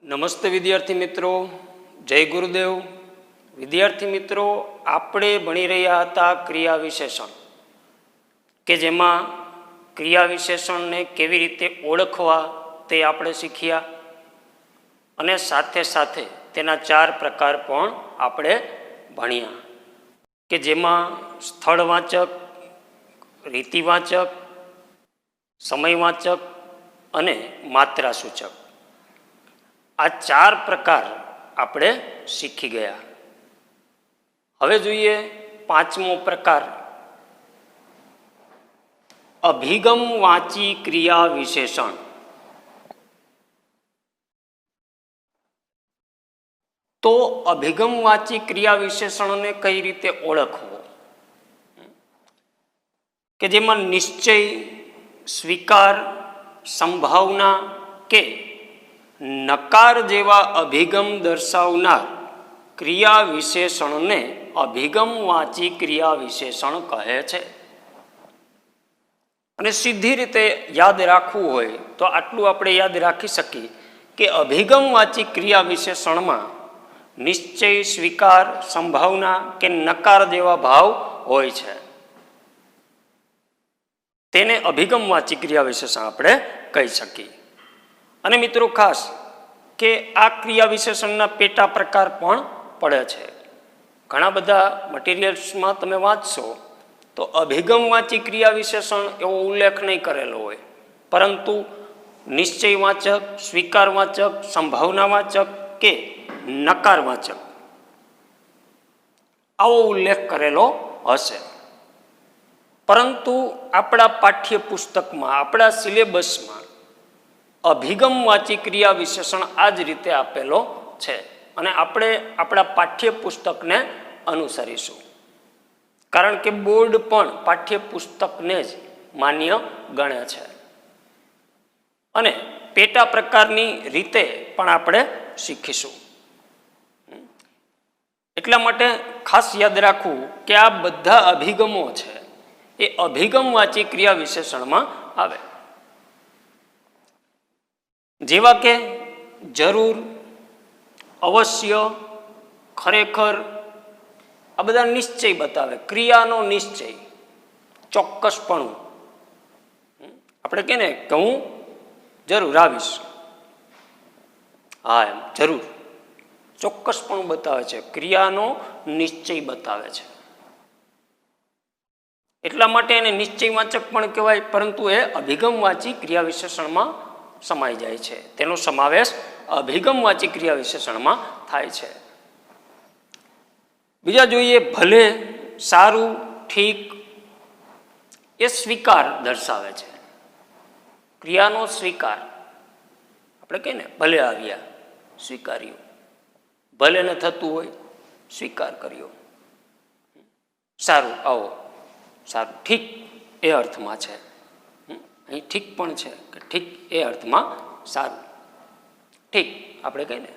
નમસ્તે વિદ્યાર્થી મિત્રો, જય ગુરુદેવ. વિદ્યાર્થી મિત્રો, આપણે ભણી રહ્યા હતા ક્રિયા વિશેષણ, કે જેમાં ક્રિયા વિશેષણને કેવી રીતે ઓળખવા તે આપણે શીખ્યા અને સાથે સાથે તેના 4 પ્રકાર પણ આપણે ભણ્યા, કે જેમાં સ્થળવાચક, રીતિવાચક, સમયવાચક અને માત્રાસૂચક. આ 4 પ્રકાર આપણે શીખી ગયા. હવે જોઈએ 5મો પ્રકાર, અભિગમ વાચી ક્રિયા વિશેષણ. તો અભિગમ વાચી ક્રિયા વિશેષણને કઈ રીતે ઓળખવો, કે જેમાં નિશ્ચય, સ્વીકાર, સંભાવના કે નકાર જેવા અભિગમ દર્શાવનાર ક્રિયા વિશેષણને અભિગમ વાચી ક્રિયા વિશેષણ કહે છે. અને સીધી રીતે યાદ રાખવું હોય તો આટલું આપણે યાદ રાખી શકીએ કે અભિગમ વાચી ક્રિયા વિશેષણમાં નિશ્ચય, સ્વીકાર, સંભાવના કે નકાર જેવા ભાવ હોય છે. તેને અભિગમ વાચી ક્રિયા વિશેષણ આપણે કહી શકીએ. અને મિત્રો ખાસ કે આ ક્રિયા વિશેષણના પેટા પ્રકાર પણ પડે છે. ઘણા બધા મટીરિયલ્સમાં તમે વાંચશો તો અભિગમ વાચી ક્રિયા વિશેષણ એવો ઉલ્લેખ નહીં કરેલો હોય, પરંતુ નિશ્ચયવાચક, સ્વીકારવાચક, સંભાવનાવાચક કે નકારવાચક આવો ઉલ્લેખ કરેલો હશે. પરંતુ આપણા પાઠ્યપુસ્તકમાં, આપણા સિલેબસમાં અભિગમ વાચી ક્રિયા વિશેષણ આ જ રીતે આપેલો છે અને આપણે આપણા પાઠ્યપુસ્તકને અનુસરીશું. કારણ કે બોર્ડ પણ પાઠ્યપુસ્તકને જ માન્ય ગણે છે અને પેટા પ્રકારની રીતે પણ આપણે શીખીશું. એટલા માટે ખાસ યાદ રાખવું કે આ બધા અભિગમો છે એ અભિગમ વાચી ક્રિયા વિશેષણમાં આવે. જેવા કે જરૂર, અવશ્ય, ખરેખર, આ બધા નિશ્ચય બતાવે. ક્રિયાનો નિશ્ચય, ચોક્કસપણું. આપણે કહે ને કે હું જરૂર આવીશ, હા એમ જરૂર, ચોક્કસપણું બતાવે છે, ક્રિયાનો નિશ્ચય બતાવે છે. એટલા માટે એને નિશ્ચયવાચક પણ કહેવાય, પરંતુ એ અભિગમ વાચી ક્રિયા વિશેષણમાં સમાઈ જાય છે. તેનો સમાવેશ અભિગમ વાચી ક્રિયા વિશેષણમાં થાય છે. બીજા જોઈએ ભલે, સારું, ઠીક. એ સ્વીકાર દર્શાવે છે, ક્રિયાનો સ્વીકાર. આપણે કહીએ ને ભલે આવ્યા, સ્વીકાર્યું. ભલે ને થતું હોય, સ્વીકાર કર્યો. સારું, આવો, સારું, ઠીક એ અર્થમાં છે. અહીં ઠીક પણ છે કે ઠીક એ અર્થમાં સારું. ઠીક આપણે કહીએ ને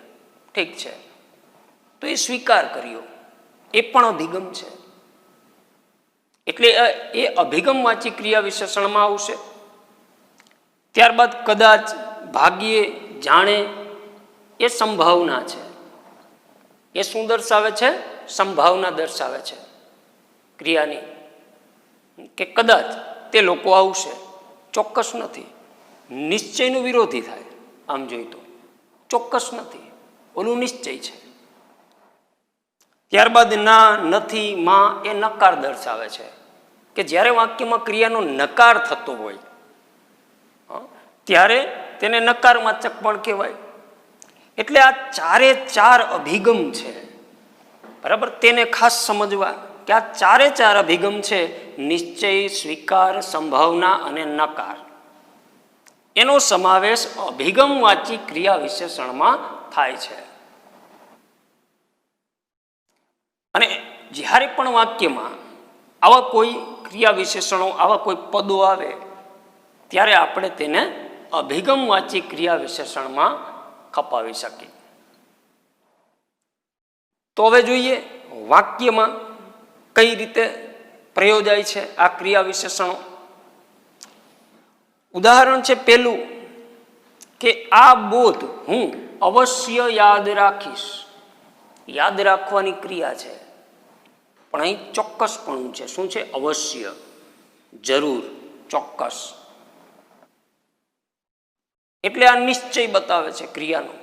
ઠીક છે, તો એ સ્વીકાર કર્યો, એ પણ અભિગમ છે. એટલે એ અભિગમ વાચી ક્રિયા વિશેષણમાં આવશે. ત્યારબાદ કદાચ, ભાગ્યે, જાણે, એ સંભાવના છે. એ શું દર્શાવે છે? સંભાવના દર્શાવે છે ક્રિયાની, કે કદાચ તે લોકો આવશે. ચોક્કસ નથી, નિશ્ચયનું વિરોધી થાય. આમ જોઈ તો ચોક્કસ નથી, ઓલું નિશ્ચય છે. ત્યારબાદ ના, નથી, માં એ નકાર દર્શાવે છે, કે જ્યારે વાક્યમાં ક્રિયાનો નકાર થતો હોય ત્યારે તેને નકારવાચક પણ કહેવાય. એટલે આ 4 અભિગમ છે, બરાબર. તેને ખાસ સમજવા, કે આ ચારે ચાર અભિગમ છે, નિશ્ચય, સ્વીકાર, સંભાવના અને નકાર, એનો સમાવેશ અભિગમવાચી ક્રિયા વિશેષણમાં થાય છે. અને જ્યારે પણ વાક્યમાં આવા કોઈ ક્રિયા વિશેષણો, આવા કોઈ પદો આવે ત્યારે આપણે તેને અભિગમવાચી ક્રિયા વિશેષણમાં ખપાવી શકીએ. તો હવે જોઈએ વાક્યમાં કઈ રીતે પ્રયોજાય છે આ ક્રિયા વિશેષણો. ઉદાહરણ છે પહેલું કે આ બોધ હું અવશ્ય યાદ રાખીશ. યાદ રાખવાની ક્રિયા છે, પણ અહીં ચોક્કસપણું છે. શું છે? અવશ્ય, જરૂર, ચોક્કસ. એટલે આ નિશ્ચય બતાવે છે ક્રિયાનો.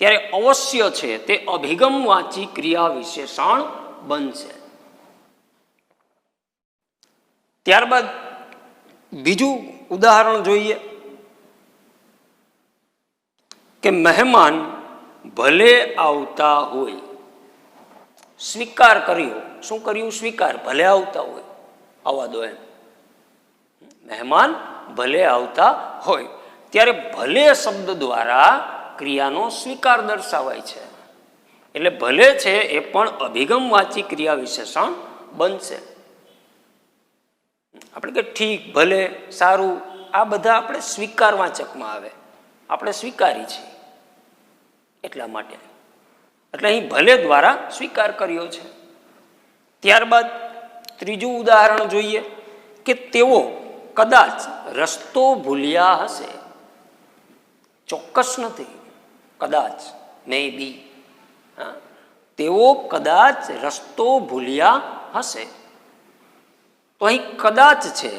ત્યારે અવશ્ય છે તે અભિગમવાચી ક્રિયા વિશેષણ બનશે. ત્યારબાદ બીજું ઉદાહરણ જોઈએ કે મહેમાન ભલે આવતા હોય. સ્વીકાર કર્યો. શું કર્યું? સ્વીકાર. ભલે આવતા હોય, આવવા દો એમ. મહેમાન ભલે આવતા હોય, ત્યારે ભલે શબ્દ દ્વારા ક્રિયાનો સ્વીકાર દર્શાવાય છે. એટલે ભલે છે એ પણ અભિગમવાચી ક્રિયા વિશેષણ બનશે. આપણે કે ઠીક, ભલે, સારું, આ બધા આપણે સ્વીકાર વાચકમાં આવે. આપણે સ્વીકારી છીએ એટલા માટે. એટલે અહીં ભલે દ્વારા સ્વીકાર કર્યો છે. ત્યારબાદ ત્રીજું ઉદાહરણ જોઈએ કે તેઓ કદાચ રસ્તો ભૂલ્યા હશે. ચોક્કસ નથી, કદાચ, મે બી. તેઓ કદાચ રસ્તો ભૂલ્યા હશે. તો અહીં કદાચ છે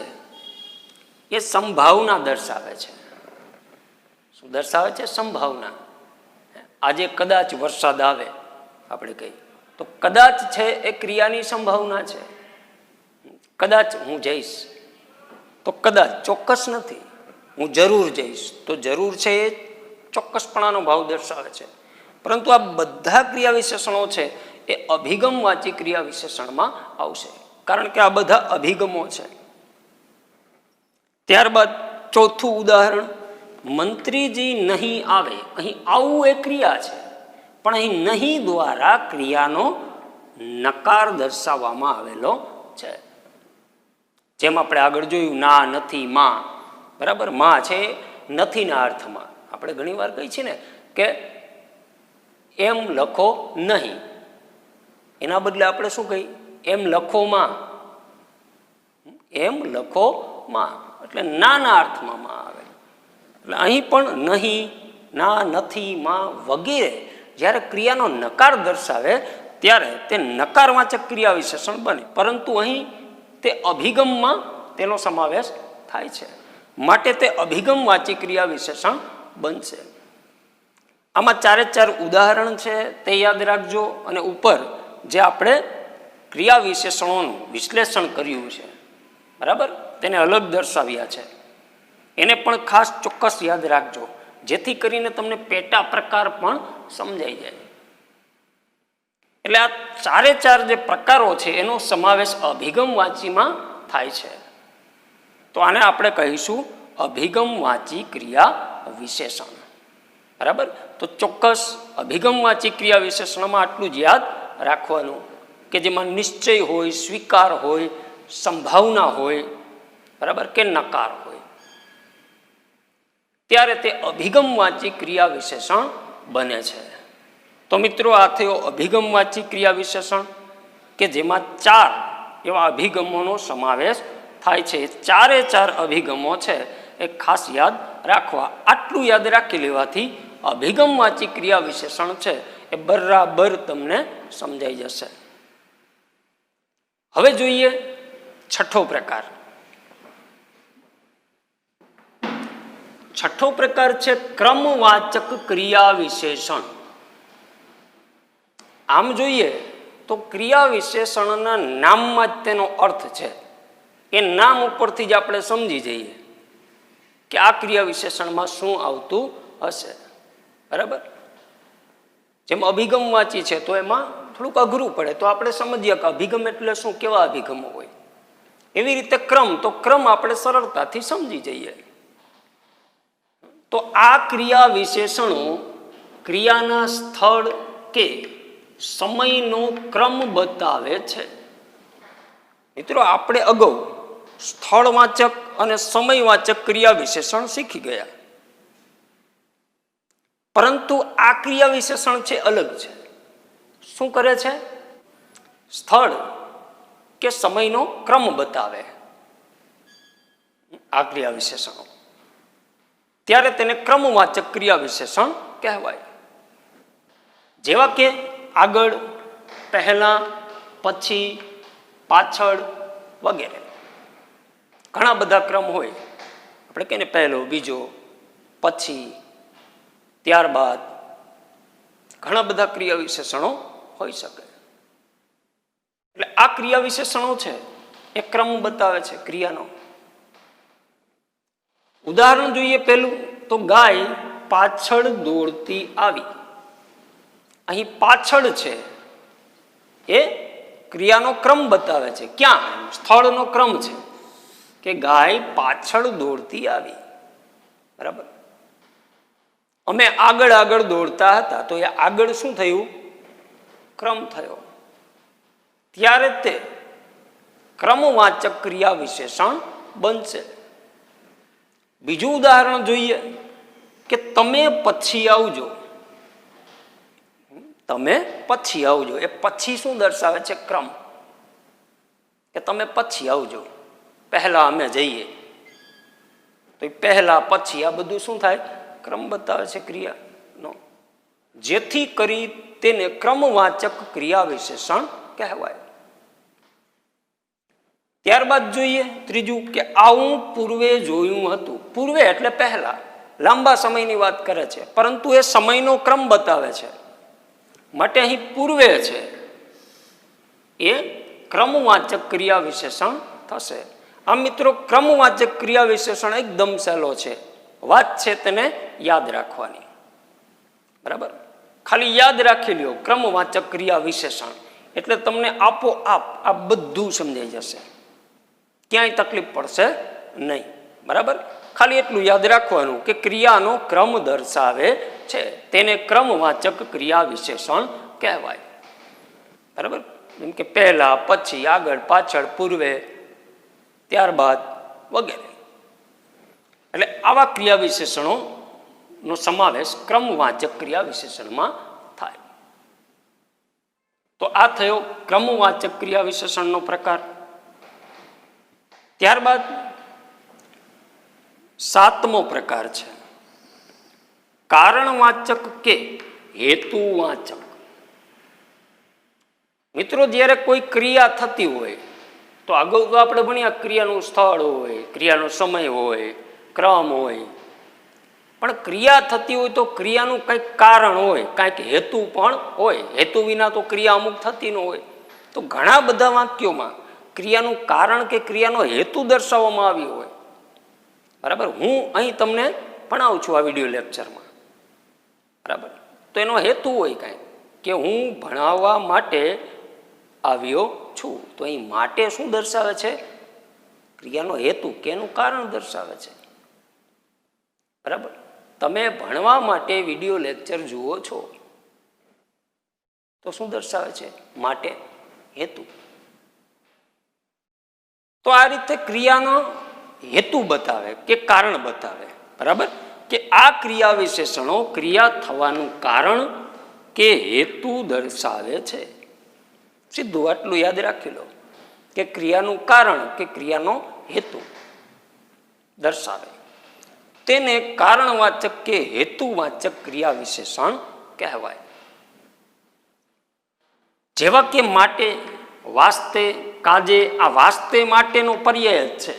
એ સંભાવના દર્શાવે છે. શું દર્શાવે છે? સંભાવના. આજે કદાચ વરસાદ આવે આપણે કહીએ તો કદાચ છે એ ક્રિયાની સંભાવના છે. કદાચ હું જઈશ તો કદાચ ચોક્કસ નથી. હું જરૂર જઈશ તો જરૂર છે એ ચોક્કસપણાનો ભાવ દર્શાવે છે. પરંતુ આ બધા ક્રિયા વિશેષણો છે એ અભિગમવાચી ક્રિયા વિશેષણમાં આવશે, કારણ કે આ બધા અભિગમો છે. ત્યારબાદ ચોથું ઉદાહરણ, મંત્રીજી નહીં આવે. અહીં આવું એ ક્રિયા છે, પણ અહીં નહીં દ્વારા ક્રિયાનો નકાર દર્શાવવામાં આવેલો છે. જેમ આપણે આગળ જોયું, ના, નથી, માં. બરાબર? માં છે નથીના અર્થમાં. આપણે ઘણી વાર કહીએ છીએ ને કે એમ લખો નહીં, એના બદલે આપણે શું કહીએ? એમ લખો માં. એમ લખો માં એટલે નાના અર્થમાં માં આવે. એટલે અહીં પણ નહીં, ના, નથી, માં વગેરે જ્યારે ક્રિયાનો નકાર દર્શાવે ત્યારે તે નકારવાચક ક્રિયા વિશેષણ બને. પરંતુ અહીં તે અભિગમમાં તેનો સમાવેશ થાય છે, માટે તે અભિગમવાચી ક્રિયા વિશેષણ બનશે. આમાં ચારે ચાર ઉદાહરણ છે તે યાદ રાખજો. અને ઉપર જે આપણે ક્રિયા વિશેષણોનું વિશ્લેષણ કર્યું છે, બરાબર, તેને અલગ દર્શાવ્યા છે, એને પણ ખાસ ચોક્કસ યાદ રાખજો, જેથી કરીને તમને પેટા પ્રકાર પણ સમજાઈ જાય. એટલે આ ચારે ચાર જે પ્રકારો છે એનો સમાવેશ અભિગમવાચીમાં થાય છે. તો આને આપણે કહીશું અભિગમવાચી ક્રિયા વિશેષણ. બરાબર? તો ચોક્કસ અભિગમવાચી ક્રિયા વિશેષણમાં આટલું જ યાદ રાખવાનું કે જેમાં નિશ્ચય હોય, સ્વીકાર હોય, સંભાવના હોય, બરાબર, કે નકાર હોય, ત્યારે તે અભિગમવાચી ક્રિયા વિશેષણ બને છે. તો મિત્રો, આ થયો અભિગમવાચી ક્રિયા વિશેષણ કે જેમાં ચાર એવા અભિગમોનો સમાવેશ થાય છે. ચારે ચાર અભિગમો છે એ ખાસ યાદ રાખવા. આટલું યાદ રાખી લેવાથી અભિગમવાચી ક્રિયા વિશેષણ છે એ બરાબર તમને સમજાઈ જશે. હવે જોઈએ છઠ્ઠો પ્રકાર. છઠ્ઠો પ્રકાર છે ક્રમવાચક ક્રિયા વિશેષણ. આમ જોઈએ તો ક્રિયા વિશેષણના નામમાં જ તેનો અર્થ છે. એ નામ ઉપરથી જ આપણે સમજી જઈએ કે આ ક્રિયા વિશેષણમાં શું આવતું હશે. બરાબર? જેમ અભિગમ વાંચી છે તો એમાં થોડુંક અઘરું પડે, તો આપણે સમજીએ કે અભિગમ એટલે શું, કેવા અભિગમો હોય. એવી રીતે ક્રમ, તો ક્રમ આપણે સરળતાથી સમજી જઈએ. તો આ ક્રિયા વિશેષણો ક્રિયાના સ્થળ કે સમયનો ક્રમ બતાવે છે. મિત્રો, આપણે અગાઉ સ્થળવાચક અને સમયવાચક ક્રિયા વિશેષણ શીખી ગયા, પરંતુ આ ક્રિયા વિશેષણ છે અલગ છે. શું કરે છે? સ્થળ કે સમયનો ક્રમ બતાવે આ ક્રિયા વિશેષણો, ત્યારે તેને ક્રમવાચક ક્રિયા વિશેષણ કહેવાય. જેવા કે આગળ, પહેલા, પછી, પાછળ વગેરે ઘણા બધા ક્રમ હોય. આપણે કહીએ ને પહેલો, બીજો, પછી, ત્યારબાદ, ઘણા બધા ક્રિયા વિશેષણો હોઈ શકે. એટલે આ ક્રિયા વિશેષણો છે એ ક્રમ બતાવે છે ક્રિયાનો. ઉદાહરણ જોઈએ. પહેલું તો ગાય પાછળ દોડતી આવી. અહીં પાછળ છે એ ક્રિયાનો ક્રમ બતાવે છે. ક્યાં? સ્થળનો ક્રમ છે કે ગાય પાછળ દોડતી આવી. બરાબર. અમે આગળ આગળ દોડતા હતા, તો એ આગળ શું થયું? ક્રમ થયો. ત્યારે તે ક્રમવાચક ક્રિયા વિશેષણ બનશે. બીજું ઉદાહરણ જોઈએ કે તમે પછી આવજો. તમે પછી આવજો, એ પછી શું દર્શાવે છે? ક્રમ. કે તમે પછી આવજો, પહેલા અમે જઈએ, તો પહેલા પછી આ બધું શું થાય? ક્રમ બતાવે છે ક્રિયાનો. જેથી કરી તેને ક્રમવાચક ક્રિયા વિશેષણ કહેવાય. ત્યારબાદ જોઈએ ત્રીજું કે આવું પૂર્વે જોયું હતું. પૂર્વે એટલે પહેલા, લાંબા સમયની વાત કરે છે, પરંતુ એ સમયનો ક્રમ બતાવે છે, માટે અહીં પૂર્વે છે એ ક્રમવાચક ક્રિયા વિશેષણ થશે. આમ મિત્રો, ક્રમવાચક ક્રિયા વિશેષણ એકદમ સહેલો છે. વાત છે તેને યાદ રાખવાની. બરાબર. ખાલી યાદ રાખી લ્યો ક્રમવાચક ક્રિયા વિશેષણ, એટલે તમને આપોઆપ આ બધું સમજાઈ જશે, ક્યાંય તકલીફ પડશે નહીં. બરાબર. ખાલી એટલું યાદ રાખવાનું કે ક્રિયાનો ક્રમ દર્શાવે છે, તેને ક્રમવાચક ક્રિયા વિશેષણ કહેવાય. બરાબર. જેમ કે પહેલા, પછી, આગળ, પાછળ, પૂર્વે, ત્યારબાદ વગેરે. એટલે આવા ક્રિયા વિશેષણોનો સમાવેશ ક્રમવાચક ક્રિયા વિશેષણમાં થાય. તો આ થયો ક્રમવાચક ક્રિયા વિશેષણનો પ્રકાર. ત્યારબાદ સાતમો પ્રકાર છે કારણવાચક કે હેતુવાચક. મિત્રો, જ્યારે કોઈ ક્રિયા થતી હોય તો અગાઉ તો આપણે ભણ્યા ક્રિયાનું સ્થળ હોય, ક્રિયાનો સમય હોય, ક્રમ હોય, પણ ક્રિયા થતી હોય તો ક્રિયાનું કંઈક કારણ હોય, કંઈક હેતુ પણ હોય. હેતુ વિના તો ક્રિયા અમુક થતી ન હોય. તો ઘણા બધા વાક્યોમાં ક્રિયાનું કારણ કે ક્રિયાનો હેતુ દર્શાવવામાં આવ્યો હોય. બરાબર. હું અહીં તમને ભણાવું છું આ વિડીયો લેક્ચરમાં. બરાબર. તો એનો હેતુ હોય કાંઈ કે હું ભણાવવા માટે આવ્યો છું. તો અહીં માટે શું દર્શાવે છે? ક્રિયાનો હેતુ કે એનું કારણ દર્શાવે છે. બરાબર. તમે ભણવા માટે વિડીયો લેક્ચર જુઓ છો તો શું દર્શાવે છે? માટે, હેતુ. તો આ રીતે ક્રિયાનો હેતુ બતાવે કે કારણ બતાવે. બરાબર. કે આ ક્રિયા વિશેષણો ક્રિયા થવાનું કારણ કે હેતુ દર્શાવે છે. સીધું આટલું યાદ રાખી લો કે ક્રિયાનું કારણ કે ક્રિયાનો હેતુ દર્શાવે, તેને કારણવાચક કે હેતુવાચક ક્રિયા વિશેષણ કહેવાય. જેવા કે માટે, વાસ્તે, કાજે. આ વાસ્તે માટેનો પર્યાય જ છે.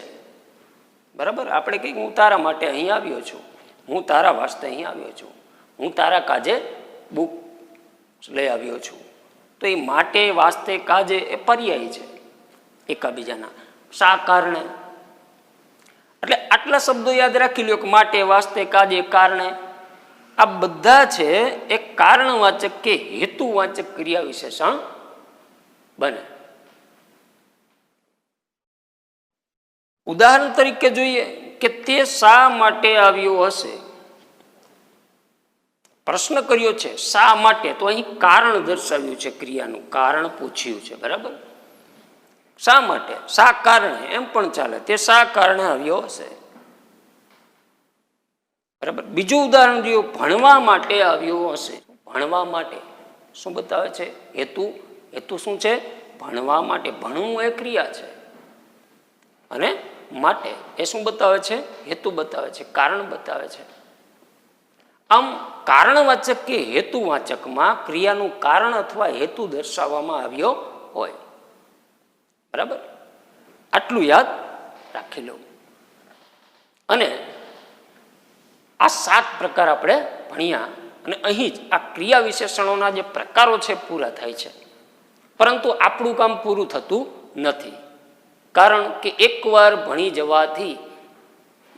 બરાબર. આપણે કહીએ હું તારા માટે અહીં આવ્યો છું, હું તારા વાસ્તે અહીં આવ્યો છું, હું તારા કાજે બુક લઈ આવ્યો છું. તો એ માટે, વાસ્તે, કાજે એ પર્યાય છે એકાબીજાના. શા કારણે? એટલે આટલા શબ્દો યાદ રાખી લ્યો કે માટે, વાસ્તે, કાજે, કારણે. આ બધા છે એ કારણવાચક કે હેતુવાચક ક્રિયા વિશેષણ બને. ઉદાહરણ તરીકે જોઈએ કે તે શા માટે આવ્યો હશે. પ્રશ્ન કર્યો છે શા માટે, તો અહીં કારણ દર્શાવ્યું છે, ક્રિયાનું કારણ પૂછ્યું છે. બરાબર, શા માટે, શા કારણે એમ પણ ચાલે, તે શા કારણે આવ્યો હશે. બરાબર. બીજું ઉદાહરણ જોયું, ભણવા માટે આવ્યો હશે. ભણવા માટે શું બતાવે છે? હેતુ. હેતુ શું છે? ભણવા માટે. ભણવું એ ક્રિયા છે અને માટે એ શું બતાવે છે? હેતુ બતાવે છે, કારણ બતાવે છે. આમ કારણવાચક કે હેતુવાચકમાં ક્રિયાનું કારણ અથવા હેતુ દર્શાવવામાં આવ્યો હોય. બરાબર, આટલું યાદ રાખી લો. અને આ 7 પ્રકાર આપણે ભણ્યા અને અહીં જ આ ક્રિયા વિશેષણોના જે પ્રકારો છે પૂરા થાય છે. પરંતુ આપણું કામ પૂરું થતું નથી, કારણ કે એકવાર ભણી જવાથી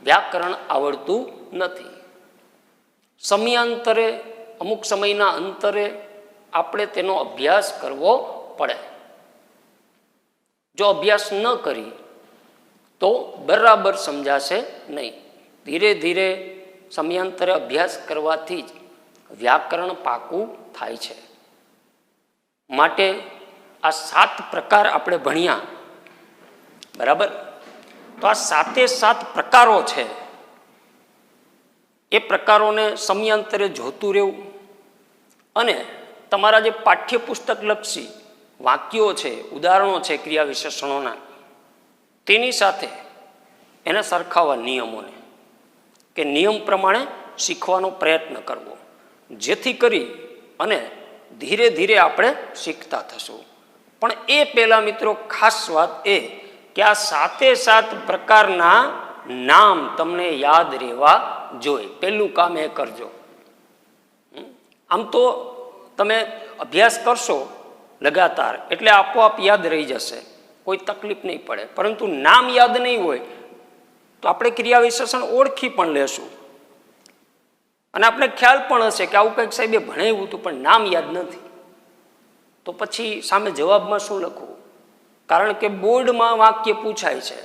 વ્યાકરણ આવડતું નથી. સમયાંતરે, અમુક સમયના અંતરે આપણે તેનો અભ્યાસ કરવો પડે. જો અભ્યાસ ન કરી તો બરાબર સમજાશે નહીં. ધીરે ધીરે સમયાંતરે અભ્યાસ કરવાથી જ વ્યાકરણ પાકું થાય છે. માટે આ 7 પ્રકાર આપણે ભણ્યા. બરાબર, તો આ 7 પ્રકારો છે એ પ્રકારોને સમયાંતરે જોતું રહેવું અને તમારા જે પાઠ્યપુસ્તક લક્ષી વાક્યો છે, ઉદાહરણો છે ક્રિયા વિશેષણોના, તેની સાથે એને સરખાવવા નિયમોને, કે નિયમ પ્રમાણે શીખવાનો પ્રયત્ન કરવો, જેથી કરી અને ધીરે ધીરે આપણે શીખતા થશું. પણ એ પહેલાં મિત્રો ખાસ વાત એ કે આ 7 પ્રકારના નામ તમને યાદ રહેવા જોઈએ. પહેલું કામ એ કરજો. આમ તો તમે અભ્યાસ કરશો લગાતાર એટલે આપોઆપ યાદ રહી જશે, કોઈ તકલીફ નહીં પડે. પરંતુ નામ યાદ નહીં હોય તો આપણે ક્રિયા વિશેષણ ઓળખી પણ લેશું અને આપણે ખ્યાલ પણ હશે કે આવું કંઈક સાહેબે ભણાવ્યું હતું પણ નામ યાદ નથી, તો પછી સામે જવાબમાં શું લખવું? કારણ કે બોર્ડમાં વાક્ય પૂછાય છે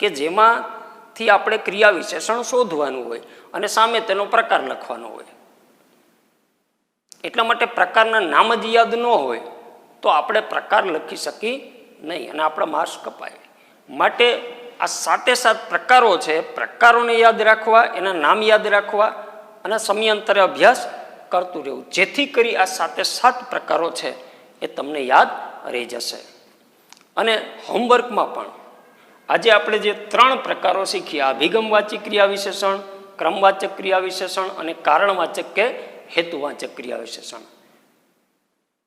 કે જેમાંથી આપણે ક્રિયા વિશેષણ શોધવાનું હોય અને સામે તેનો પ્રકાર લખવાનો હોય. એટલા માટે પ્રકારના નામ જ યાદ ન હોય તો આપણે પ્રકાર લખી શકી નહીં અને આપણા માર્ક્સ કપાય. માટે આ 7 પ્રકારો છે, પ્રકારોને યાદ રાખવા, એના નામ યાદ રાખવા અને સમયાંતરે અભ્યાસ કરતું રહેવું, જેથી કરી આ 7 પ્રકારો છે એ તમને યાદ રહી જશે. અને હોમવર્કમાં પણ આજે આપણે જે 3 પ્રકારો શીખ્યા, અભિગમવાચી ક્રિયા વિશેષણ, ક્રમવાચક ક્રિયા વિશેષણ અને કારણવાચક કે હેતુવાચક ક્રિયા વિશેષણ,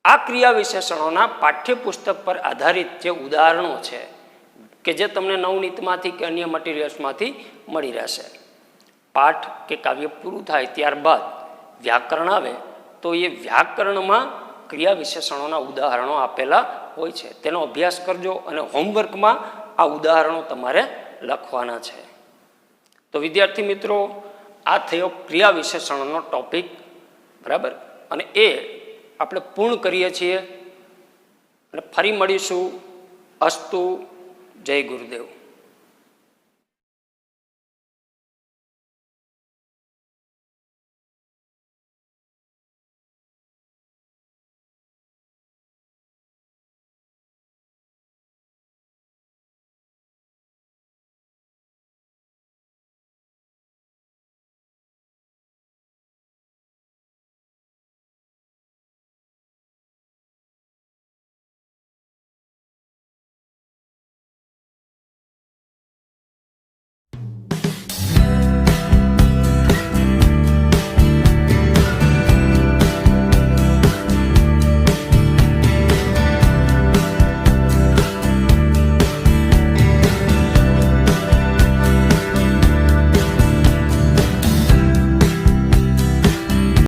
આ ક્રિયા વિશેષણોના પાઠ્યપુસ્તક પર આધારિત જે ઉદાહરણો છે કે જે તમને નવનીતમાંથી કે અન્ય મટીરિયલ્સમાંથી મળી રહેશે. પાઠ કે કાવ્ય પૂરું થાય ત્યારબાદ વ્યાકરણ આવે તો એ વ્યાકરણમાં ક્રિયા વિશેષણોના ઉદાહરણો આપેલા હોય છે, તેનો અભ્યાસ કરજો અને હોમવર્કમાં આ ઉદાહરણો તમારે લખવાના છે. તો વિદ્યાર્થી મિત્રો, આ થયો ક્રિયા વિશેષણોનો ટોપિક. બરાબર, અને એ આપણે પૂર્ણ કરીએ છીએ અને ફરી મળીશું. અસ્તુ. જય ગુરુદેવ.